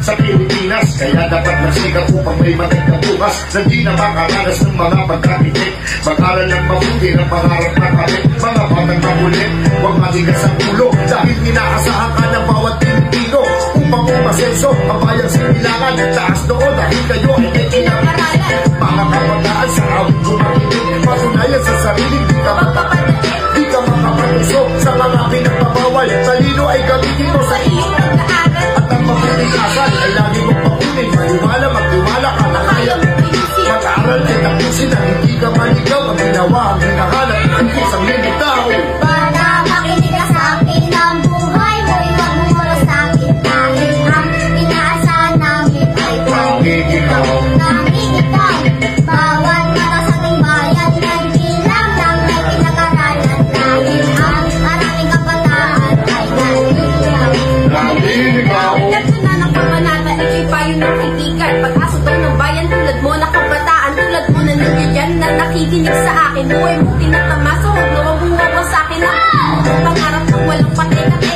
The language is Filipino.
sa Pilipinas. Kaya dapat magsikap upang may magandang bukas na di na makaranas ng mga pagkakitik. Mag-aral ng mabuti ng pangarap na kami. Mga batang mabulit, huwag matigas ang ulo, dahil inaasahan ka ng bawat Pilipino upang umasenso ang bayang sinilangan. Taas noon dahil kayo ay may kinakaralan. Mga kabataan sa awit kumakinig, patunayan sa sarili, di ka mapapatid, di ka makapatusok sa mga pinagpapawal. Talino ay gamitin mo sa iyong pag-aaral, at ang mabuting asal ay lagi mong pakunin. Magtiwala ka na kaya mag-aaral at tapusin na hindi ka maligaw. Ang ginawa ang hinahanap ng isang limitaw. Para makinig ka sa akin ng buhay mo, huwag mo mula sa akin dahil ang inaasahan namin ay Pangigikaw. Bawat mata sa ating bayan ay bilang ng may pinag-aralan dahil ang maraming kabataan ay naliligaw. Nagtuna ng kabanata, ito'y payo ng kaibigan. Pag-asa daw ng bayan tulad mo na kabataan, tulad mo na nandiyan na nakikinig sa akin. Buhay mo tinatama, so huwag na huwag mo sa akin. Pangarap ng walang patay-katay.